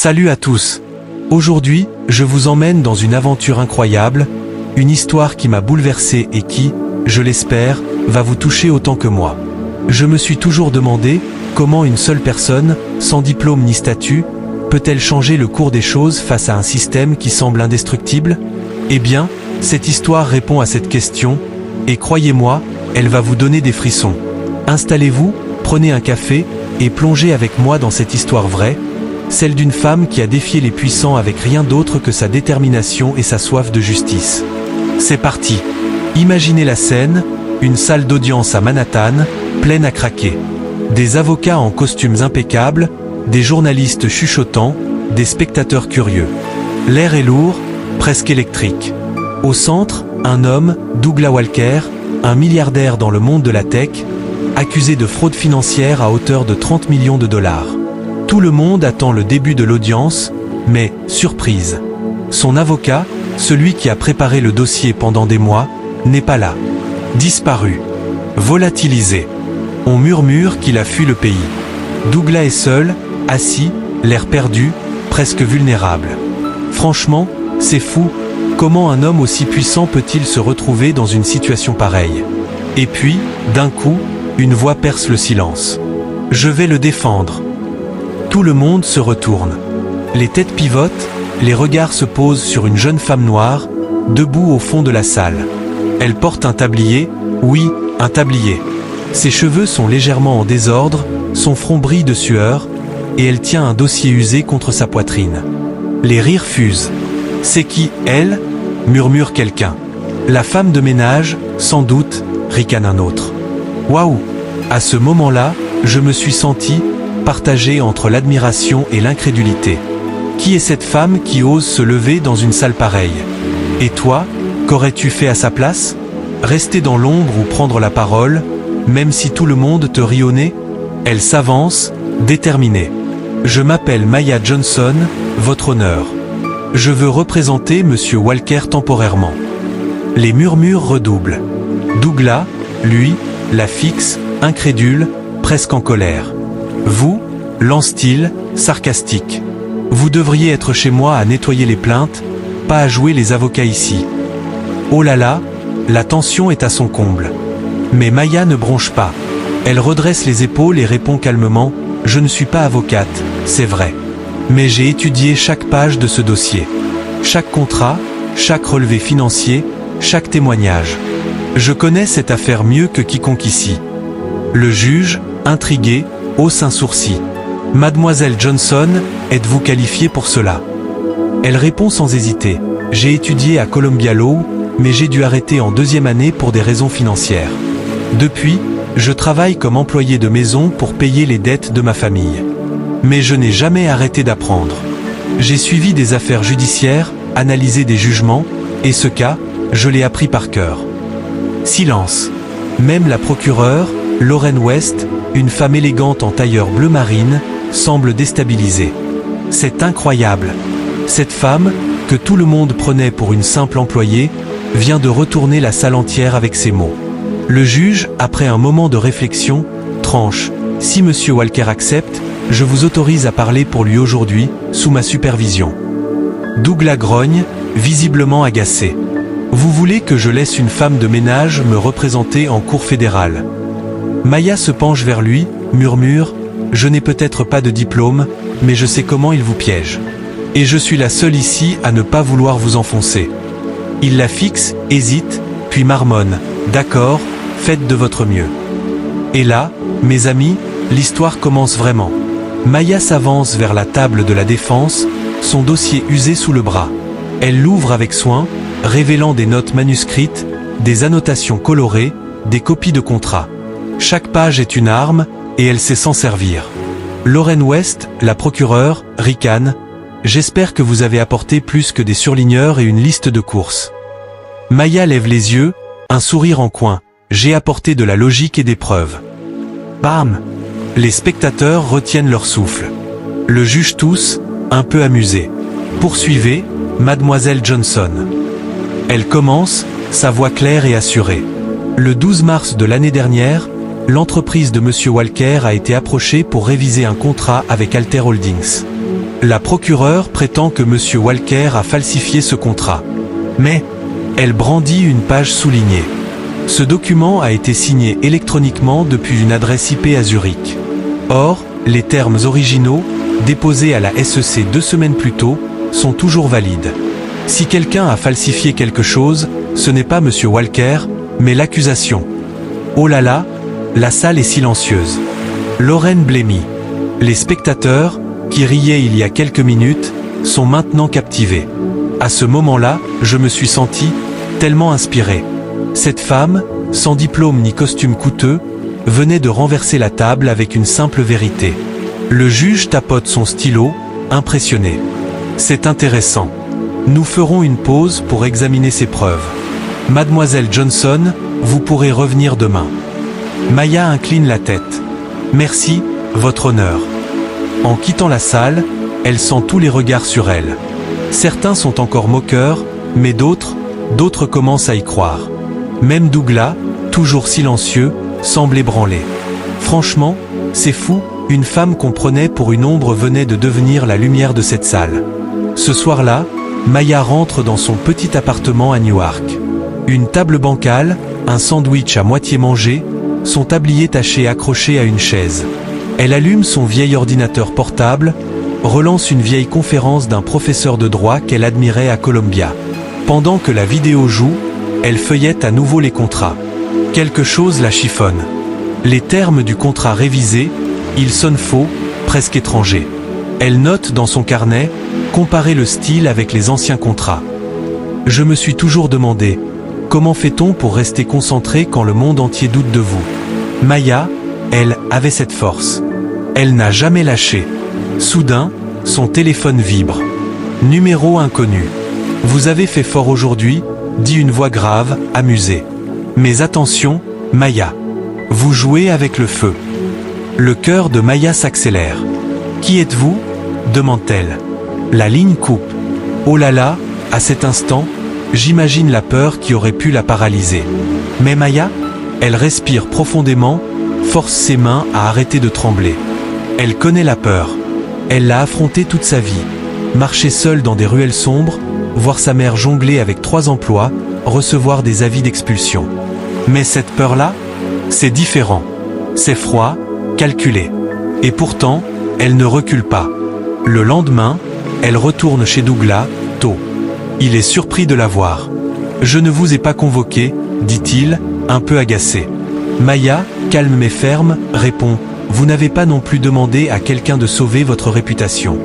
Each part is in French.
Salut à tous. Aujourd'hui, je vous emmène dans une aventure incroyable, une histoire qui m'a bouleversé et qui, je l'espère, va vous toucher autant que moi. Je me suis toujours demandé comment une seule personne, sans diplôme ni statut, peut-elle changer le cours des choses face à un système qui semble indestructible? Eh bien, cette histoire répond à cette question, et croyez-moi, elle va vous donner des frissons. Installez-vous, prenez un café, et plongez avec moi dans cette histoire vraie, celle d'une femme qui a défié les puissants avec rien d'autre que sa détermination et sa soif de justice. C'est parti. Imaginez la scène, une salle d'audience à Manhattan, pleine à craquer. Des avocats en costumes impeccables, des journalistes chuchotants, des spectateurs curieux. L'air est lourd, presque électrique. Au centre, un homme, Douglas Walker, un milliardaire dans le monde de la tech, accusé de fraude financière à hauteur de 30 millions de dollars. Tout le monde attend le début de l'audience, mais, surprise. Son avocat, celui qui a préparé le dossier pendant des mois, n'est pas là. Disparu. Volatilisé. On murmure qu'il a fui le pays. Douglas est seul, assis, l'air perdu, presque vulnérable. Franchement, c'est fou, comment un homme aussi puissant peut-il se retrouver dans une situation pareille? Et puis, d'un coup, une voix perce le silence. « Je vais le défendre ». Tout le monde se retourne. Les têtes pivotent, les regards se posent sur une jeune femme noire, debout au fond de la salle. Elle porte un tablier, oui, un tablier. Ses cheveux sont légèrement en désordre, son front brille de sueur, et elle tient un dossier usé contre sa poitrine. Les rires fusent. « C'est qui, elle ?» murmure quelqu'un. « La femme de ménage, sans doute », ricane un autre. Waouh! À ce moment-là, je me suis senti partagé entre l'admiration et l'incrédulité. Qui est cette femme qui ose se lever dans une salle pareille? Et toi, qu'aurais-tu fait à sa place? Rester dans l'ombre ou prendre la parole, même si tout le monde te rit au nez? Elle s'avance, déterminée. Je m'appelle Maya Johnson, votre honneur. Je veux représenter Monsieur Walker temporairement. Les murmures redoublent. Douglas, lui, la fixe, incrédule, presque en colère. Vous, lance-t-il, sarcastique. Vous devriez être chez moi à nettoyer les plaintes, pas à jouer les avocats ici. Oh là là, la tension est à son comble. Mais Maya ne bronche pas. Elle redresse les épaules et répond calmement, « Je ne suis pas avocate, c'est vrai. Mais j'ai étudié chaque page de ce dossier. Chaque contrat, chaque relevé financier, chaque témoignage. Je connais cette affaire mieux que quiconque ici. » Le juge, intrigué, hausse un sourcil. « Mademoiselle Johnson, êtes-vous qualifiée pour cela ?» Elle répond sans hésiter. « J'ai étudié à Columbia Law, mais j'ai dû arrêter en deuxième année pour des raisons financières. Depuis, je travaille comme employé de maison pour payer les dettes de ma famille. Mais je n'ai jamais arrêté d'apprendre. J'ai suivi des affaires judiciaires, analysé des jugements, et ce cas, je l'ai appris par cœur. » Silence. Même la procureure, Lorraine West, une femme élégante en tailleur bleu marine, semble déstabilisée. C'est incroyable. Cette femme, que tout le monde prenait pour une simple employée, vient de retourner la salle entière avec ces mots. Le juge, après un moment de réflexion, tranche. « Si Monsieur Walker accepte, je vous autorise à parler pour lui aujourd'hui, sous ma supervision. » Douglas grogne, visiblement agacé. « Vous voulez que je laisse une femme de ménage me représenter en cour fédérale ?» Maya se penche vers lui, murmure « Je n'ai peut-être pas de diplôme, mais je sais comment il vous piège. Et je suis la seule ici à ne pas vouloir vous enfoncer. » Il la fixe, hésite, puis marmonne « D'accord, faites de votre mieux. » Et là, mes amis, l'histoire commence vraiment. Maya s'avance vers la table de la défense, son dossier usé sous le bras. Elle l'ouvre avec soin, révélant des notes manuscrites, des annotations colorées, des copies de contrats. Chaque page est une arme, et elle sait s'en servir. Lorraine West, la procureure, ricane. « J'espère que vous avez apporté plus que des surligneurs et une liste de courses. » Maya lève les yeux, un sourire en coin. « J'ai apporté de la logique et des preuves. » Bam! Les spectateurs retiennent leur souffle. Le juge tousse, un peu amusé. « Poursuivez, Mademoiselle Johnson. » Elle commence, sa voix claire et assurée. Le 12 mars de l'année dernière, l'entreprise de Monsieur Walker a été approchée pour réviser un contrat avec Alter Holdings. La procureure prétend que M. Walker a falsifié ce contrat. Mais, elle brandit une page soulignée. Ce document a été signé électroniquement depuis une adresse IP à Zurich. Or, les termes originaux, déposés à la SEC 2 semaines plus tôt, sont toujours valides. Si quelqu'un a falsifié quelque chose, ce n'est pas M. Walker, mais l'accusation. Oh là là, la salle est silencieuse. Lorraine blêmit. Les spectateurs, qui riaient il y a quelques minutes, sont maintenant captivés. À ce moment-là, je me suis senti tellement inspiré. Cette femme, sans diplôme ni costume coûteux, venait de renverser la table avec une simple vérité. Le juge tapote son stylo, impressionné. C'est intéressant. Nous ferons une pause pour examiner ces preuves. Mademoiselle Johnson, vous pourrez revenir demain. Maya incline la tête. Merci, votre honneur. En quittant la salle, elle sent tous les regards sur elle. Certains sont encore moqueurs, mais d'autres commencent à y croire. Même Douglas, toujours silencieux, semble ébranlé. Franchement, c'est fou, une femme qu'on prenait pour une ombre venait de devenir la lumière de cette salle. Ce soir-là, Maya rentre dans son petit appartement à Newark. Une table bancale, un sandwich à moitié mangé, son tablier taché accroché à une chaise. Elle allume son vieil ordinateur portable, relance une vieille conférence d'un professeur de droit qu'elle admirait à Columbia. Pendant que la vidéo joue, elle feuillette à nouveau les contrats. Quelque chose la chiffonne. Les termes du contrat révisé, ils sonnent faux, presque étrangers. Elle note dans son carnet, comparer le style avec les anciens contrats. Je me suis toujours demandé, comment fait-on pour rester concentré quand le monde entier doute de vous? Maya, elle, avait cette force. Elle n'a jamais lâché. Soudain, son téléphone vibre. Numéro inconnu. Vous avez fait fort aujourd'hui, dit une voix grave, amusée. Mais attention, Maya. Vous jouez avec le feu. Le cœur de Maya s'accélère. Qui êtes-vous? demande-t-elle. La ligne coupe. Oh là là, à cet instant, j'imagine la peur qui aurait pu la paralyser. Mais Maya, elle respire profondément, force ses mains à arrêter de trembler. Elle connaît la peur. Elle l'a affrontée toute sa vie. Marcher seule dans des ruelles sombres, voir sa mère jongler avec 3 emplois, recevoir des avis d'expulsion. Mais cette peur-là, c'est différent. C'est froid, calculé. Et pourtant, elle ne recule pas. Le lendemain, elle retourne chez Douglas, tôt. Il est surpris de la voir. « Je ne vous ai pas convoqué, dit-il, un peu agacé. Maya, calme mais ferme, répond « Vous n'avez pas non plus demandé à quelqu'un de sauver votre réputation. »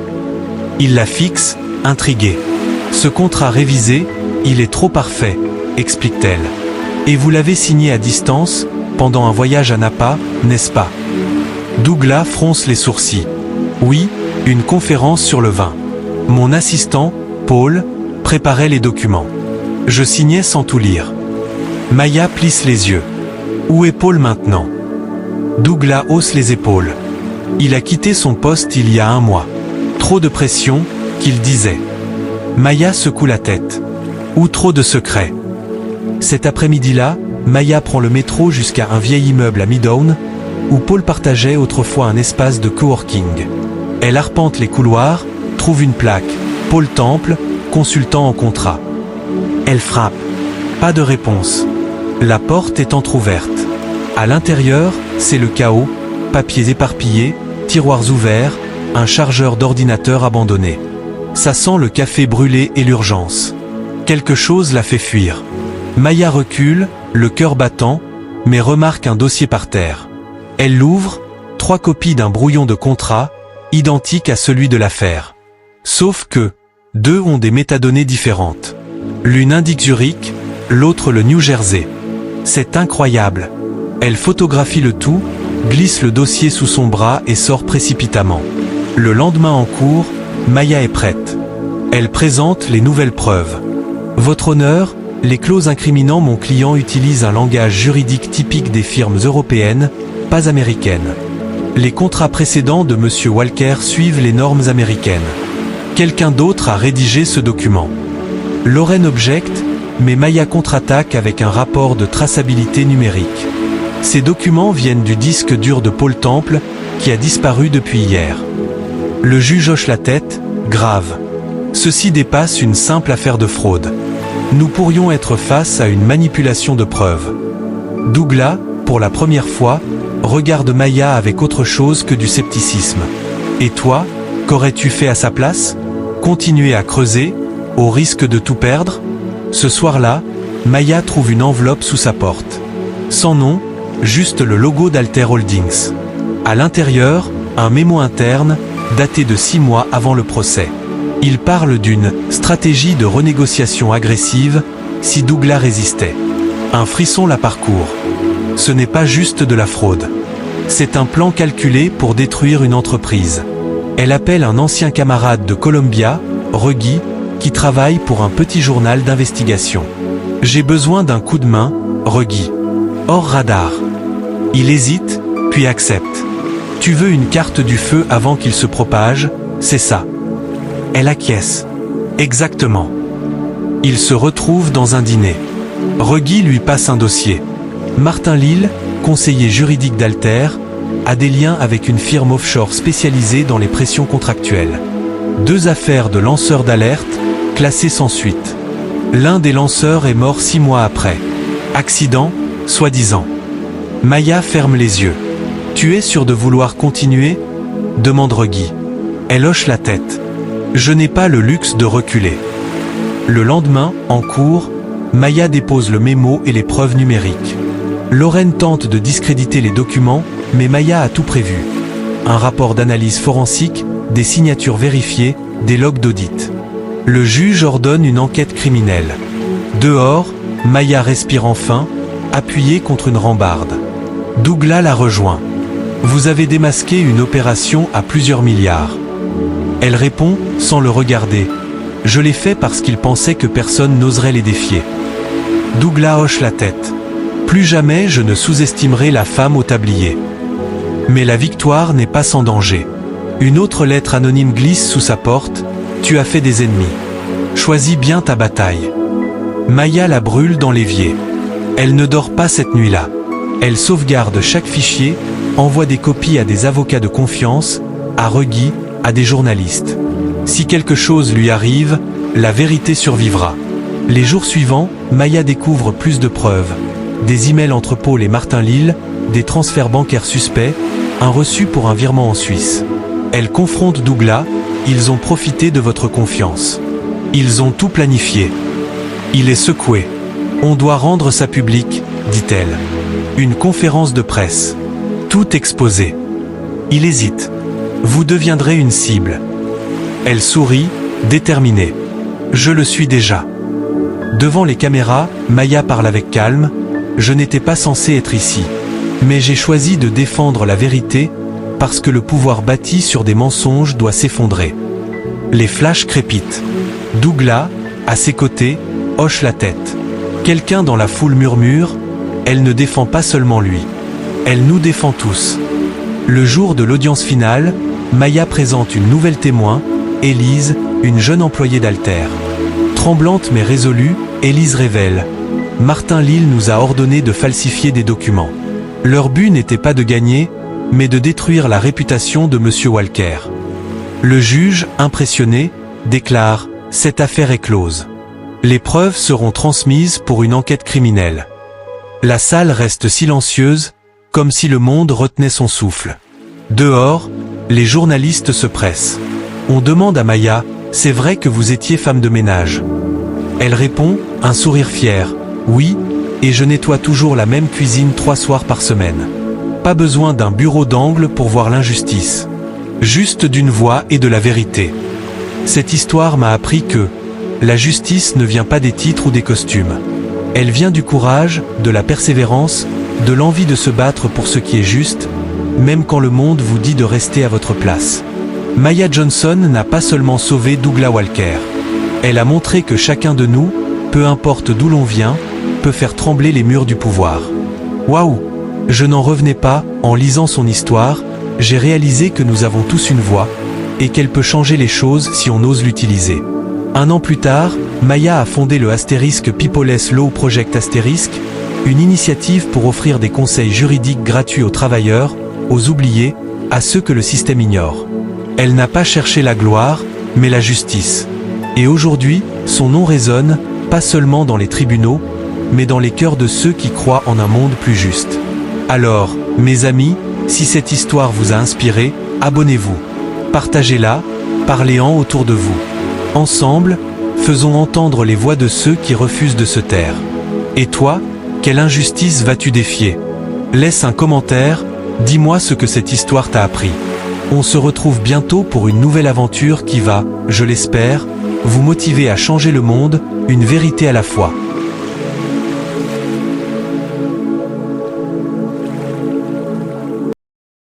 Il la fixe, intrigué. « Ce contrat révisé, il est trop parfait, explique-t-elle. Et vous l'avez signé à distance, pendant un voyage à Napa, n'est-ce pas ?» Douglas fronce les sourcils. « Oui, une conférence sur le vin. Mon assistant, Paul, préparait les documents. Je signais sans tout lire. » Maya plisse les yeux. « Où est Paul maintenant ?» Douglas hausse les épaules. Il a quitté son poste il y a 1 mois. Trop de pression, qu'il disait. Maya secoue la tête. Ou trop de secrets. Cet après-midi-là, Maya prend le métro jusqu'à un vieil immeuble à Midtown, où Paul partageait autrefois un espace de coworking. Elle arpente les couloirs, trouve une plaque, Paul Temple, consultant en contrat. Elle frappe. Pas de réponse. La porte est entr'ouverte. À l'intérieur, c'est le chaos, papiers éparpillés, tiroirs ouverts, un chargeur d'ordinateur abandonné. Ça sent le café brûlé et l'urgence. Quelque chose la fait fuir. Maya recule, le cœur battant, mais remarque un dossier par terre. Elle l'ouvre, 3 copies d'un brouillon de contrat, identique à celui de l'affaire. Sauf que, 2 ont des métadonnées différentes. L'une indique Zurich, l'autre le New Jersey. C'est incroyable. Elle photographie le tout, glisse le dossier sous son bras et sort précipitamment. Le lendemain en cours, Maya est prête. Elle présente les nouvelles preuves. Votre honneur, les clauses incriminant mon client utilisent un langage juridique typique des firmes européennes, pas américaines. Les contrats précédents de M. Walker suivent les normes américaines. Quelqu'un d'autre a rédigé ce document. Lorraine objecte, mais Maya contre-attaque avec un rapport de traçabilité numérique. Ces documents viennent du disque dur de Paul Temple, qui a disparu depuis hier. Le juge hoche la tête, grave. Ceci dépasse une simple affaire de fraude. Nous pourrions être face à une manipulation de preuves. Douglas, pour la première fois, regarde Maya avec autre chose que du scepticisme. Et toi, qu'aurais-tu fait à sa place? Continuer à creuser, au risque de tout perdre? Ce soir-là, Maya trouve une enveloppe sous sa porte. Sans nom, juste le logo d'Alter Holdings. À l'intérieur, un mémo interne, daté de 6 mois avant le procès. Il parle d'une « stratégie de renégociation agressive » si Douglas résistait. Un frisson la parcourt. Ce n'est pas juste de la fraude. C'est un plan calculé pour détruire une entreprise. Elle appelle un ancien camarade de Columbia, Reggie, qui travaille pour un petit journal d'investigation. « J'ai besoin d'un coup de main, Reggie. » Hors radar. Il hésite, puis accepte. « Tu veux une carte du feu avant qu'il se propage, c'est ça. » Elle acquiesce. Exactement. Ils se retrouvent dans un dîner. Reggie lui passe un dossier. Martin Lille, conseiller juridique d'Alter, a des liens avec une firme offshore spécialisée dans les pressions contractuelles. 2 affaires de lanceurs d'alerte, classées sans suite. L'un des lanceurs est mort 6 mois après. Accident, soi-disant. Maya ferme les yeux. « Tu es sûr de vouloir continuer ?» demande Reggie. Elle hoche la tête. « Je n'ai pas le luxe de reculer. » Le lendemain, en cours, Maya dépose le mémo et les preuves numériques. Lorraine tente de discréditer les documents, mais Maya a tout prévu. Un rapport d'analyse forensique, des signatures vérifiées, des logs d'audit. Le juge ordonne une enquête criminelle. Dehors, Maya respire enfin, appuyée contre une rambarde. Douglas la rejoint. « Vous avez démasqué une opération à plusieurs milliards. » Elle répond, sans le regarder. « Je l'ai fait parce qu'il pensait que personne n'oserait les défier. » Douglas hoche la tête. « Plus jamais je ne sous-estimerai la femme au tablier. » Mais la victoire n'est pas sans danger. Une autre lettre anonyme glisse sous sa porte. « Tu as fait des ennemis. Choisis bien ta bataille. » Maya la brûle dans l'évier. Elle ne dort pas cette nuit-là. Elle sauvegarde chaque fichier, envoie des copies à des avocats de confiance, à Reggie, à des journalistes. Si quelque chose lui arrive, la vérité survivra. Les jours suivants, Maya découvre plus de preuves. Des emails entre Paul et Martin Lille, des transferts bancaires suspects, un reçu pour un virement en Suisse. Elle confronte Douglas, « Ils ont profité de votre confiance. Ils ont tout planifié. » Il est secoué. « On doit rendre ça public, dit-elle. Une conférence de presse. Tout exposé. » Il hésite. « Vous deviendrez une cible. » Elle sourit, déterminée. « Je le suis déjà. » Devant les caméras, Maya parle avec calme. « Je n'étais pas censé être ici. Mais j'ai choisi de défendre la vérité, parce que le pouvoir bâti sur des mensonges doit s'effondrer. » Les flashs crépitent. Douglas, à ses côtés, hoche la tête. Quelqu'un dans la foule murmure, « Elle ne défend pas seulement lui. Elle nous défend tous. » Le jour de l'audience finale, Maya présente une nouvelle témoin, Élise, une jeune employée d'Alter. Tremblante mais résolue, Élise révèle « Martin Lille nous a ordonné de falsifier des documents. Leur but n'était pas de gagner, mais de détruire la réputation de M. Walker. » Le juge, impressionné, déclare « Cette affaire est close. Les preuves seront transmises pour une enquête criminelle. » La salle reste silencieuse, comme si le monde retenait son souffle. Dehors, les journalistes se pressent. On demande à Maya « C'est vrai que vous étiez femme de ménage ?» Elle répond, un sourire fier « Oui, et je nettoie toujours la même cuisine 3 soirs par semaine. Pas besoin d'un bureau d'angle pour voir l'injustice. Juste d'une voix et de la vérité. Cette histoire m'a appris que la justice ne vient pas des titres ou des costumes. Elle vient du courage, de la persévérance, de l'envie de se battre pour ce qui est juste, même quand le monde vous dit de rester à votre place. » Maya Johnson n'a pas seulement sauvé Douglas Walker. Elle a montré que chacun de nous, peu importe d'où l'on vient, peut faire trembler les murs du pouvoir. Waouh! Je n'en revenais pas, en lisant son histoire, j'ai réalisé que nous avons tous une voix, et qu'elle peut changer les choses si on ose l'utiliser. 1 an plus tard, Maya a fondé le *Peopleless Law Project *, une initiative pour offrir des conseils juridiques gratuits aux travailleurs, aux oubliés, à ceux que le système ignore. Elle n'a pas cherché la gloire, mais la justice. Et aujourd'hui, son nom résonne, pas seulement dans les tribunaux, mais dans les cœurs de ceux qui croient en un monde plus juste. Alors, mes amis, si cette histoire vous a inspiré, abonnez-vous. Partagez-la, parlez-en autour de vous. Ensemble, faisons entendre les voix de ceux qui refusent de se taire. Et toi, quelle injustice vas-tu défier? Laisse un commentaire, dis-moi ce que cette histoire t'a appris. On se retrouve bientôt pour une nouvelle aventure qui va, je l'espère, vous motiver à changer le monde, une vérité à la fois.